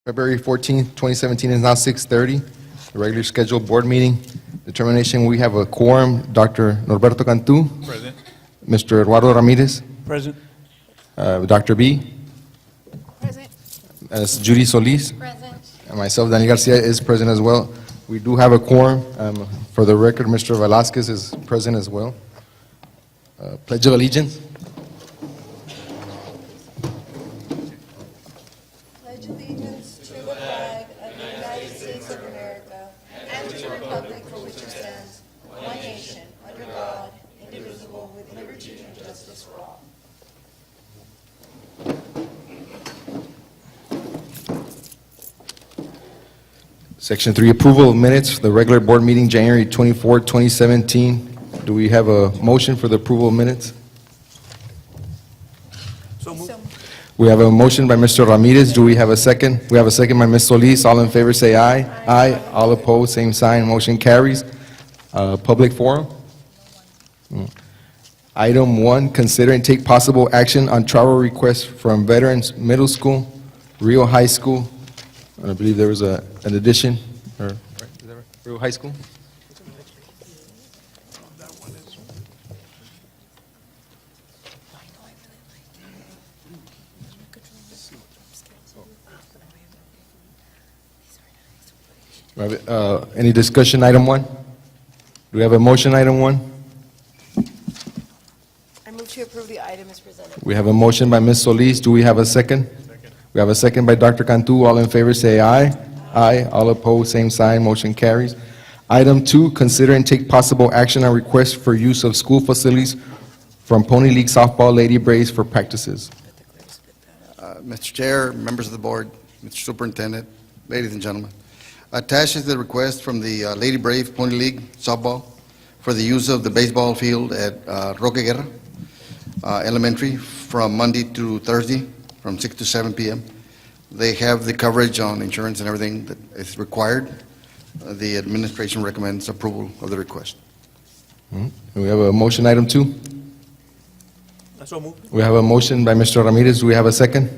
February 14th, 2017 is now 6:30, the regularly scheduled board meeting. Determination, we have a quorum, Dr. Norberto Cantu, Present. Mr. Eduardo Ramirez, Present. Dr. B, Present. Judy Solis, Present. and myself, Daniel Garcia, is present as well. We do have a quorum. For the record, Mr. Velasquez is present as well. Pledge of Allegiance. Pledge allegiance to the flag of the United States of America and to the republic for which it stands, one nation, under God, indivisible, with liberty and justice for all. Section 3, approval of minutes for the regular board meeting, January 24, 2017. Do we have a motion for the approval of minutes? So moved. We have a motion by Mr. Ramirez. Do we have a second? We have a second by Ms. Solis. All in favor say aye. Aye. All opposed, same sign. Motion carries. Public forum. Item 1, consider and take possible action on travel requests from Veterans Middle School, Rio High School. I believe there was an addition. Is that right? Rio High School? Any discussion, item 1? Do we have a motion, item 1? I move to approve the item as presented. We have a motion by Ms. Solis. Do we have a second? We have a second by Dr. Cantu. All in favor say aye. Aye. All opposed, same sign. Motion carries. Item 2, consider and take possible action on request for use of school facilities from Pony League Softball Lady Braves for practices. Mr. Chair, members of the board, Mr. Superintendent, ladies and gentlemen. Attached is the request from the Lady Brave Pony League Softball for the use of the baseball field at Roque Guerra Elementary from Monday to Thursday from 6 to 7 p.m. They have the coverage on insurance and everything that is required. The administration recommends approval of the request. We have a motion, item 2. So moved. We have a motion by Mr. Ramirez. Do we have a second?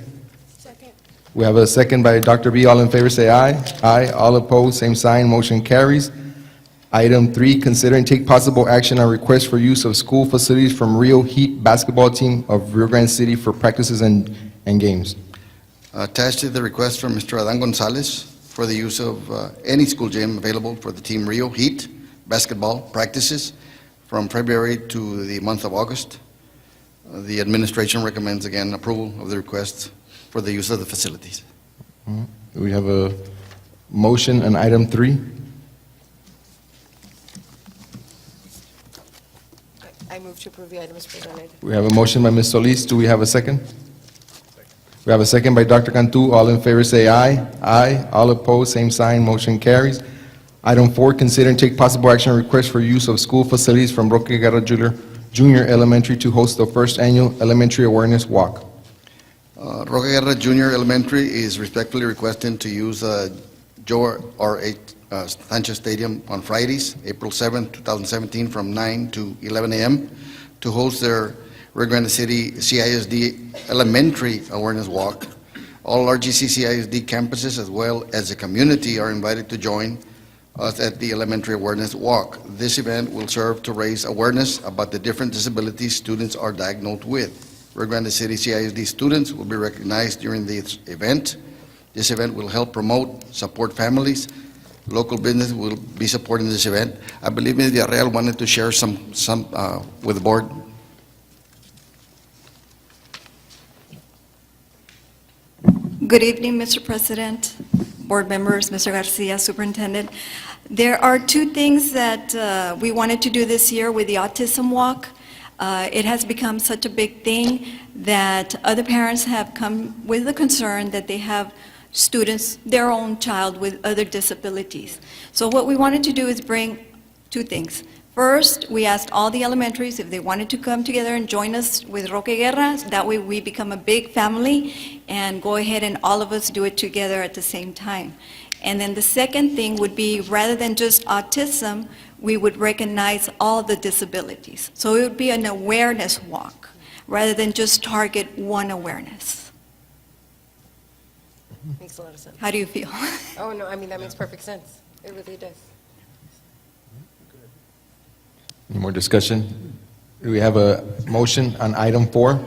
Second. We have a second by Dr. B. All in favor say aye. Aye. All opposed, same sign. Motion carries. Item 3, consider and take possible action on request for use of school facilities from Rio Heat basketball team of Rio Grande City for practices and games. Attached is the request from Mr. Adan Gonzalez for the use of any school gym available for the Team Rio Heat basketball practices from February to the month of August. The administration recommends again approval of the request for the use of the facilities. We have a motion on item 3. I move to approve the item as presented. We have a motion by Ms. Solis. Do we have a second? We have a second by Dr. Cantu. All in favor say aye. Aye. All opposed, same sign. Motion carries. Item 4, consider and take possible action on request for use of school facilities from Roque Guerra Junior Elementary to host the first annual Elementary Awareness Walk. Roque Guerra Junior Elementary is respectfully requesting to use Joe R.H. Sanchez Stadium on Fridays, April 7, 2017, from 9 to 11 a.m. to host their Rio Grande City CISD Elementary Awareness Walk. All RGCCISD campuses as well as the community are invited to join us at the Elementary Awareness Walk. This event will serve to raise awareness about the different disabilities students are diagnosed with. Rio Grande City CISD students will be recognized during this event. This event will help promote, support families. Local business will be supporting this event. I believe Ms. Villarreal wanted to share some with the board. Good evening, Mr. President, board members, Mr. Garcia, Superintendent. There are 2 things that we wanted to do this year with the Autism Walk. It has become such a big thing that other parents have come with the concern that they have students, their own child with other disabilities. So what we wanted to do is bring 2 things. First, we asked all the elementaries if they wanted to come together and join us with Roque Guerra. That way we become a big family and go ahead and all of us do it together at the same time. And then the second thing would be, rather than just autism, we would recognize all the disabilities. So it would be an awareness walk rather than just target one awareness. Makes a lot of sense. How do you feel? Oh, no, I mean, that makes perfect sense. It really does. Any more discussion? Do we have a motion on item 4?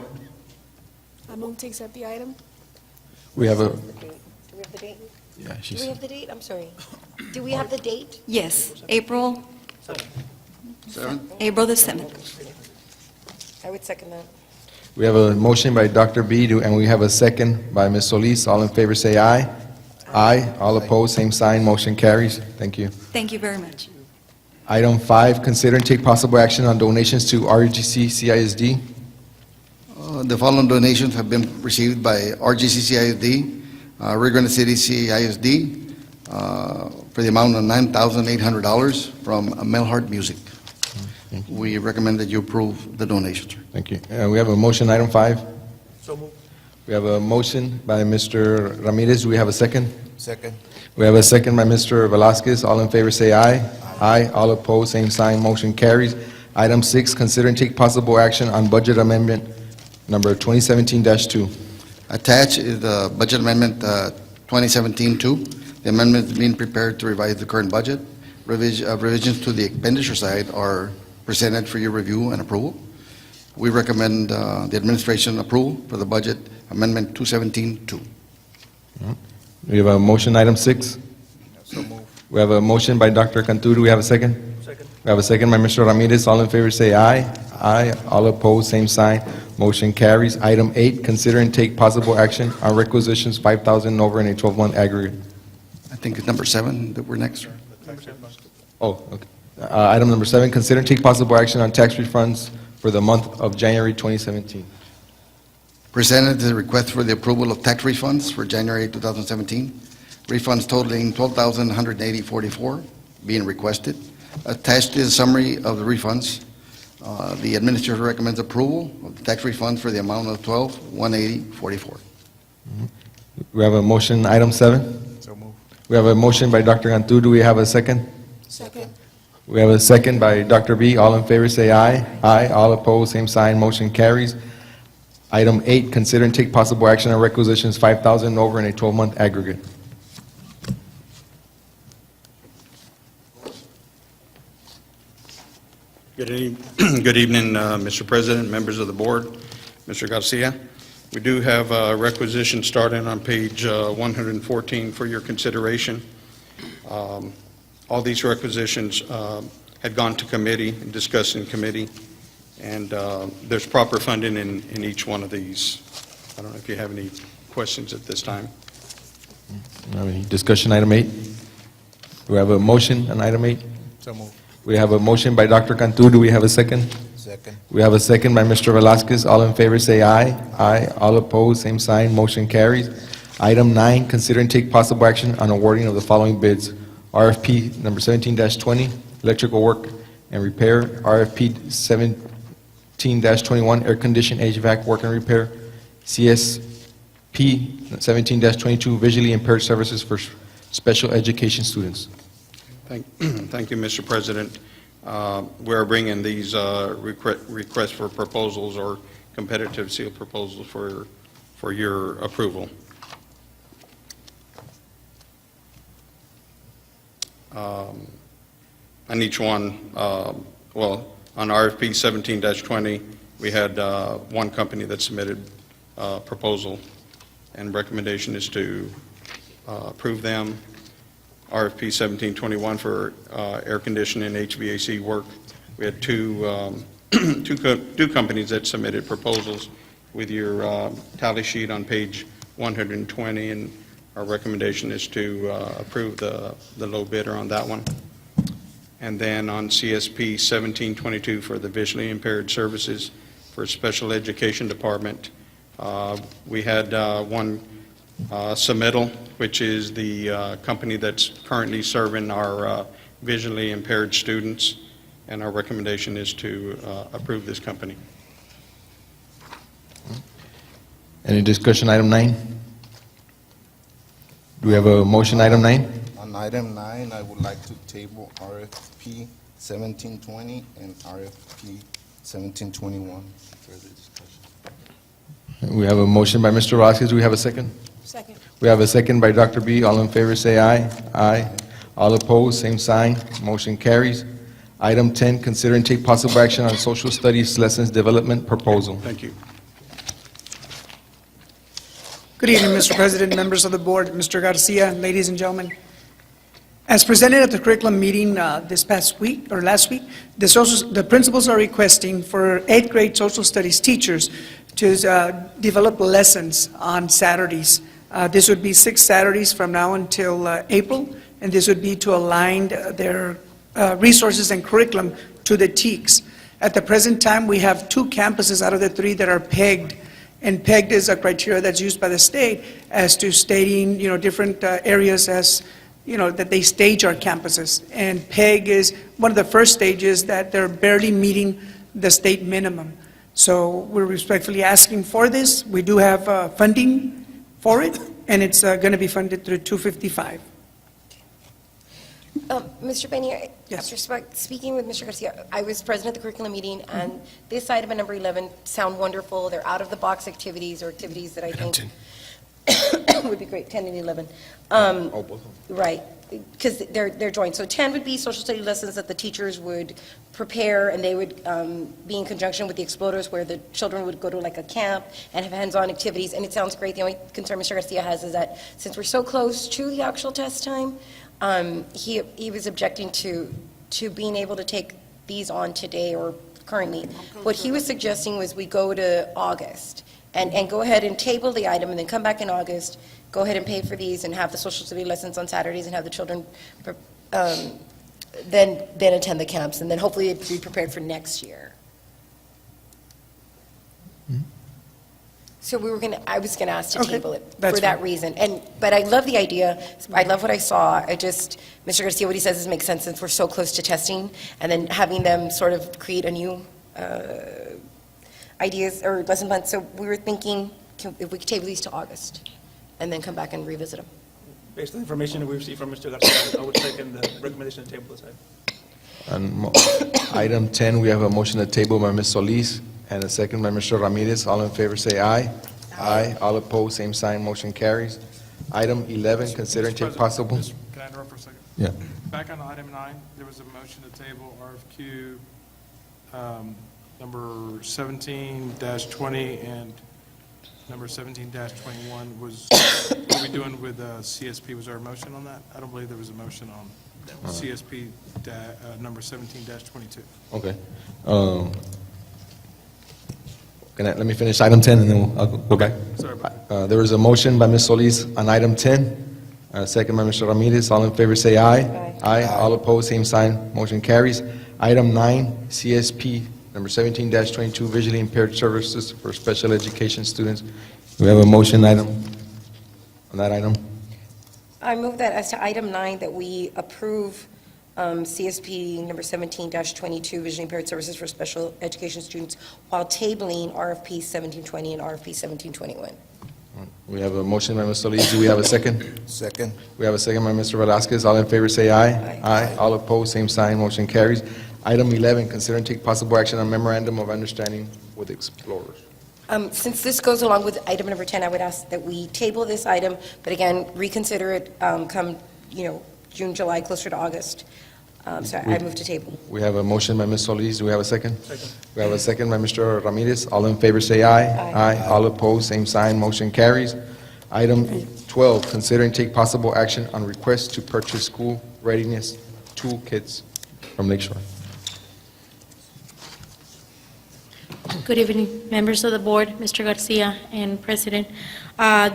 I move to accept the item. We have a, The date. Do we have the date? yeah, Do she's, we have the date? I'm sorry. Do we have the date? Yes, April 7? the 7th. I would second that. we have a motion by Dr. B, and we have a second by Ms. Solis. All in favor say aye. Aye. All opposed, same sign, motion carries. Thank you. Thank you very much. Item 5, consider and take possible action on donations to RGCCISD. The following donations have been received by RGCCISD, Rio Grande City CISD, for the amount of $9,800 from Melhart Music. We recommend that you approve the donations, sir. Thank you. We have a motion, item 5. So moved. We have a motion by Mr. Ramirez. Do we have a second? Second. We have a second by Mr. Velazquez. All in favor say aye. Aye. All opposed, same sign, motion carries. Item 6, consider and take possible action on budget amendment number 2017-2. Attached is the Budget Amendment 2017-2. The amendment is being prepared to revise the current budget. Revisions to the expenditure side are presented for your review and approval. We recommend the administration approval for the Budget Amendment 2017-2. We have a motion, item 6. So moved. We have a motion by Dr. Cantu. Do we have a second? Second. We have a second by Mr. Ramirez. All in favor say aye. Aye. All opposed, same sign. Motion carries. Item 8, consider and take possible action on requisitions 5,000 over in a 12-month aggregate. I think it's number 7 that we're next, sir. Oh, okay. Item number 7, consider and take possible action on tax refunds for the month of January 2017. Presented is a request for the approval of tax refunds for January 2017. Refunds totaling $12,180.44 being requested. Attached is a summary of the refunds. The administrator recommends approval of the tax refunds for the amount of $12,180.44. We have a motion, item 7. So moved. We have a motion by Dr. Cantu. Do we have a second? Second. We have a second by Dr. B. All in favor say aye. Aye. All opposed, same sign, motion carries. Item 8, consider and take possible action on requisitions 5,000 over in a 12-month aggregate. Good evening, Mr. President, members of the board, Mr. Garcia. We do have a requisition starting on page 114 for your consideration. All these requisitions had gone to committee and discussed in committee, and there's proper funding in each one of these. I don't know if you have any questions at this time. Any discussion, item 8? Do we have a motion on item 8? So moved. We have a motion by Dr. Cantu. Do we have a second? Second. We have a second by Mr. Velazquez. All in favor say aye. Aye. All opposed, same sign, motion carries. Item 9, consider and take possible action on awarding of the following bids. RFP number 17-20, electrical work and repair. RFP 17-21, air conditioned HVAC work and repair. CSP 17-22, visually impaired services for special education students. Thank you, Mr. President. We are bringing these requests for proposals or competitive seal proposals for your approval. On each one, well, on RFP 17-20, we had one company that submitted a proposal, and recommendation is to approve them. RFP 1721 for air conditioning and HVAC work. We had two companies that submitted proposals with your tally sheet on page 120, and our recommendation is to approve the low bidder on that one. And then on CSP 1722 for the visually impaired services for special education department, we had one submittal, which is the company that's currently serving our visually impaired students, and our recommendation is to approve this company. Any discussion, item 9? Do we have a motion, item 9? On item 9, I would like to table RFP 1720 and RFP 1721. Further discussion. We have a motion by Mr. Velazquez. Do we have a second? Second. We have a second by Dr. B. All in favor, say aye. Aye. All opposed, same sign. Motion carries. Item 10, consider and take possible action on social studies lessons development proposal. Thank you. Good evening, Mr. President, members of the board, Mr. Garcia, ladies and gentlemen. As presented at the curriculum meeting this past week, or last week, the principals are requesting for 8th grade social studies teachers to develop lessons on Saturdays. This would be 6 Saturdays from now until April, and this would be to align their resources and curriculum to the TEKS. At the present time, we have 2 campuses out of the 3 that are pegged, and pegged is a criteria that's used by the state as to stating, different areas as, that they stage our campuses. And PEG is one of the first stages that they're barely meeting the state minimum. So we're respectfully asking for this. We do have funding for it, and it's going to be funded through 255. Mr. Peña, Yes. speaking with Mr. Garcia, I was present at the curriculum meeting, and this item at number 11 sound wonderful. They're out-of-the-box activities, or activities that I think would be great, 10 and 11. Right, because they're joined. So 10 would be social study lessons that the teachers would prepare, and they would be in conjunction with the Exploders, where the children would go to like a camp and have hands-on activities, and it sounds great. The only concern Mr. Garcia has is that since we're so close to the actual test time, he was objecting to being able to take these on today or currently. What he was suggesting was we go to August and go ahead and table the item and then come back in August, go ahead and pay for these and have the social study lessons on Saturdays and have the children then attend the camps, and then hopefully it'd be prepared for next year. So I was gonna ask to Okay, table it that's for that fine. reason. But I love the idea, I love what I saw. Mr. Garcia, what he says makes sense since we're so close to testing, and then having them sort of create a new ideas or lesson plan. So we were thinking, if we could table these to August, and then come back and revisit them. Based on the information that we received from Mr. Garcia, I would second the recommendation to table this item. On item 10, we have a motion to table by Ms. Solis and a second by Mr. Ramirez. All in favor, say aye. Aye. All opposed, same sign, motion carries. Item 11, consider and take possible. Can I interrupt for a second? Yeah. Back on item 9, there was a motion to table RFQ number 17-20 and number 17-21 was, what are we doing with CSP? Was there a motion on that? I don't believe there was a motion on CSP number 17-22. Okay. Let me finish item 10 and then I'll go back. Sorry about that. There was a motion by Ms. Solis on item 10, second by Mr. Ramirez. All in favor, say aye. Aye. Aye. All opposed, same sign, motion carries. Item 9, CSP number 17-22, visually impaired services for special education students. We have a motion item on that item. I move that as to item 9, that we approve CSP number 17-22, vision impaired services for special education students, while tabling RFP 1720 and RFP 1721. We have a motion by Ms. Solis. Do we have a second? Second. We have a second by Mr. Velazquez. All in favor, say aye. Aye. Aye. All opposed, same sign, motion carries. Item 11, consider and take possible action on memorandum of understanding with Explorers. Since this goes along with item number 10, I would ask that we table this item, but again, reconsider it come, June, July, closer to August. So I move to table. We have a motion by Ms. Solis. Do we have a second? Second. We have a second by Mr. Ramirez. All in favor, say aye. Aye. All opposed, same sign, motion carries. Item 12, consider and take possible action on request to purchase school readiness toolkits from Lakeshore. Good evening, members of the board, Mr. Garcia and President.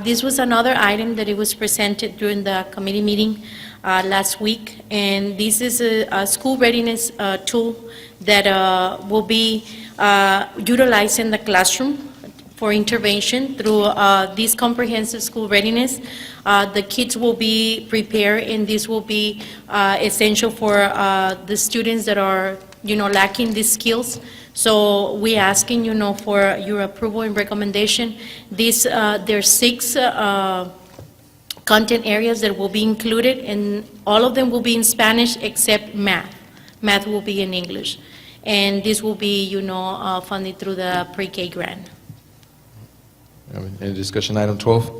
This was another item that it was presented during the committee meeting last week, and this is a school readiness tool that will be utilized in the classroom for intervention through this comprehensive school readiness. The kids will be prepared, and this will be essential for the students that are, lacking these skills. So we're asking, for your approval and recommendation. There's 6 content areas that will be included, and all of them will be in Spanish except math. Math will be in English. And this will be, funded through the pre-K grant. Any discussion, item 12?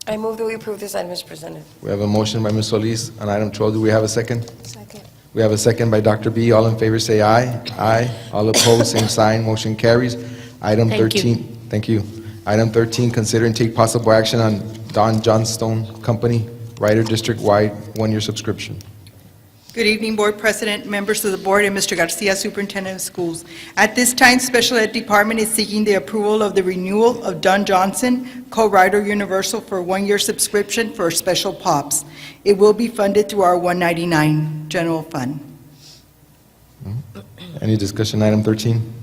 I move that we approve this item as presented. We have a motion by Ms. Solis on item 12. Do we have a second? Second. We have a second by Dr. B. All in favor, say aye. Aye. All opposed, same sign. Motion carries. Item Thank you. 13. Thank you. Item 13, consider and take possible action on Don Johnstone Company, Ryder District-wide one-year subscription. Good evening, Board President, members of the Board, and Mr. Garcia, Superintendent of Schools. At this time, Special Ed Department is seeking the approval of the renewal of Don Johnson, Co-Rider Universal for one-year subscription for Special POPs. It will be funded through our 199 General Fund. Any discussion, item 13?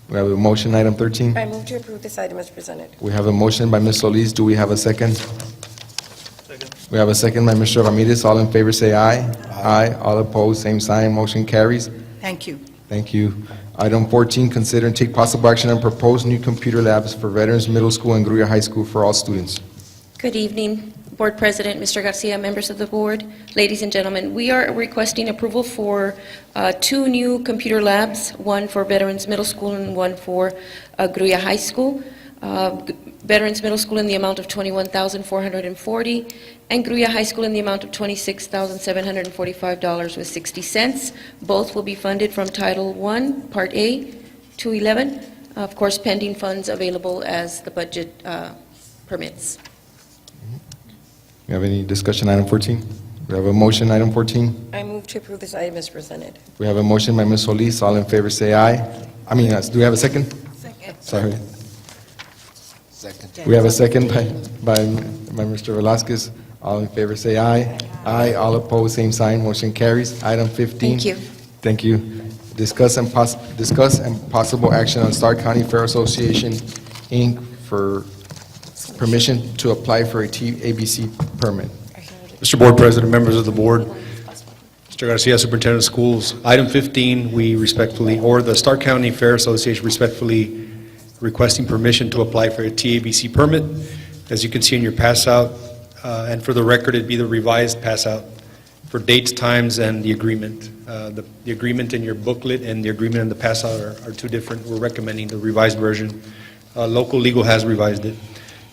We have a motion, item 13. I move to approve this item as presented. We have a motion by Ms. Solis. Do we have a second? Second. We have a second by Mr. Ramirez. All in favor, say aye. Aye. All opposed, same sign. Motion carries. Thank you. Thank you. Item 14, consider and take possible action on proposed new computer labs for Veterans Middle School and Gruya High School for all students. Good evening, Board President, Mr. Garcia, members of the board, ladies and gentlemen. We are requesting approval for two new computer labs, one for Veterans Middle School and one for Gruya High School. Veterans Middle School in the amount of $21,440, and Gruya High School in the amount of $26,745.60. Both will be funded from Title I, Part A, 211, of course, pending funds available as the budget permits. You have any discussion, item 14? We have a motion, item 14. I move to approve this item as presented. We have a motion by Ms. Solis. All in favor, say aye. Do we have a second? Second. Sorry. Second. We have a second by Mr. Velazquez. All in favor, say aye. Aye. All opposed, same sign. Motion carries. Item 15. Thank you. Thank you. Discuss and possible action on Stark County Fair Association, Inc. for permission to apply for a TABC permit. Mr. Board President, members of the board, Mr. Garcia, Superintendent of Schools, item 15, we respectfully, or the Stark County Fair Association respectfully requesting permission to apply for a TABC permit. As you can see in your pass-out, and for the record, it'd be the revised pass-out for dates, times, and the agreement. The agreement in your booklet and the agreement in the pass-out are two different. We're recommending the revised version. Local legal has revised it.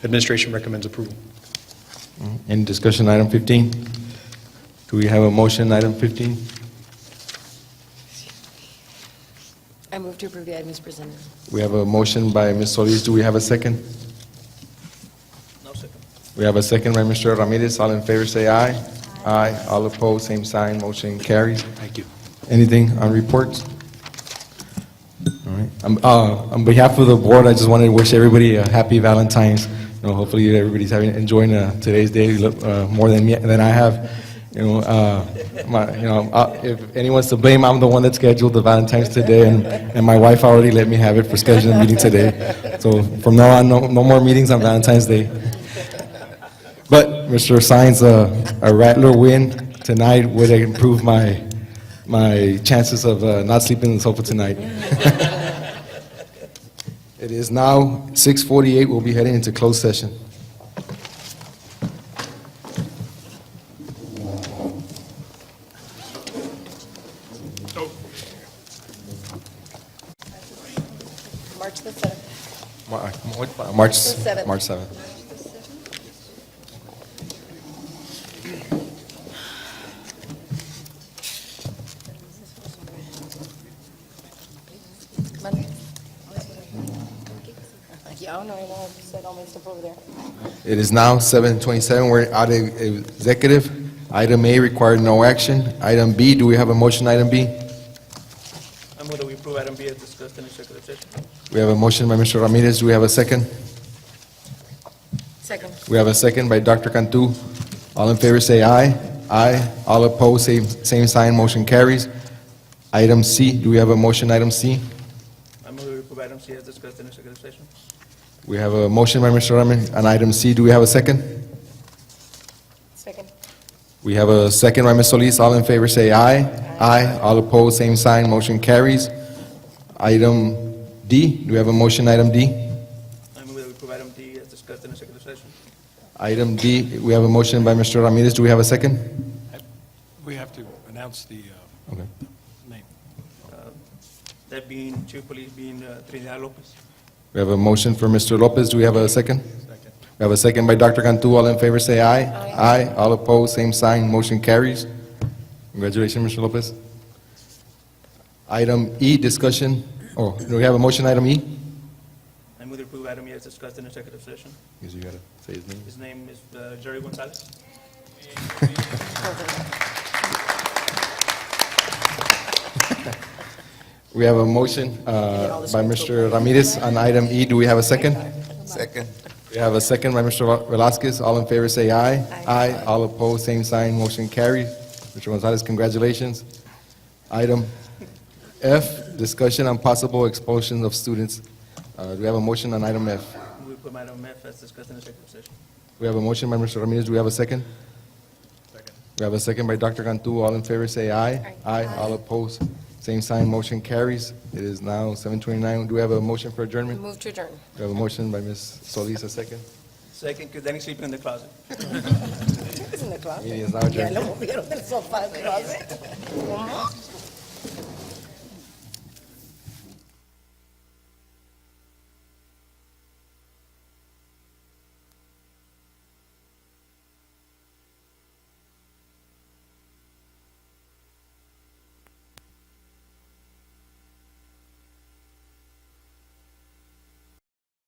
Administration recommends approval. Any discussion, item 15? Do we have a motion, item 15? I move to approve the item as presented. We have a motion by Ms. Solis. Do we have a second? No second. We have a second by Mr. Ramirez. All in favor, say aye. Aye. All opposed, same sign. Motion carries. Thank you. Anything on reports? All right. On behalf of the board, I just wanted to wish everybody a happy Valentine's. Hopefully everybody's enjoying today's day more than I have. If anyone's to blame, I'm the one that scheduled the Valentine's today, and my wife already let me have it for scheduling a meeting today. So from now on, no more meetings on Valentine's Day. But Mr. Sines, a Rattler win tonight would improve my chances of not sleeping on the sofa tonight. It is now 6:48. We'll be heading into closed session. March the 7th. March The 7th. March 7th. Monday? Yeah, I know, I won't set all my stuff over there. It is now 7:27. We're out of executive. Item A required no action. Item B, do we have a motion, item B? I move that we approve item B as discussed in executive session. We have a motion by Mr. Ramirez. Do we have a second? Second. We have a second by Dr. Cantu. All in favor, say aye. Aye. All opposed, same sign. Motion carries. Item C, do we have a motion, item C? I move that we approve item C as discussed in executive session. We have a motion by Mr. Ramirez on item C. Do we have a second? Second. We have a second by Ms. Solis. All in favor, say aye. Aye. All opposed, same sign. Motion carries. Item D, do we have a motion, item D? I move that we approve item D as discussed in executive session. Item D, we have a motion by Mr. Ramirez. Do we have a second? We have to announce the Okay. name. That being, Chief Police being Trinidad Lopez. We have a motion for Mr. Lopez. Do we have a second? Second. We We have a second by Dr. Cantu. All in favor, say aye. Aye. All opposed, same sign. Motion carries. Congratulations, Mr. Lopez. Item E, discussion. Oh, do we have a motion, item E? I move to approve item E as discussed in executive session. Yes, you gotta say his name. His name is Jerry Gonzalez. We have a motion by Mr. Ramirez on item E. Do we have a second? Second. We have a second by Mr. Velazquez. All in favor, say aye. Aye. All opposed, same sign. Motion carries. Mr. Gonzalez, congratulations. Item F, discussion on possible expulsion of students. Do we have a motion on item F? Move to approve item F as discussed in executive session. We have a motion by Mr. Ramirez. Do we have a second? We have a second by Dr. Cantu. All in favor, say aye. Aye. All opposed, same sign. Motion carries. It is now 7:29. Do we have a motion for adjournment? Move to adjourn. We have a motion by Ms. Solis, a second. Second, because then he's sleeping in the closet. It's in the closet. Meeting is now adjourned. Ya lo movieron del sofá al closet. ¿Cómo?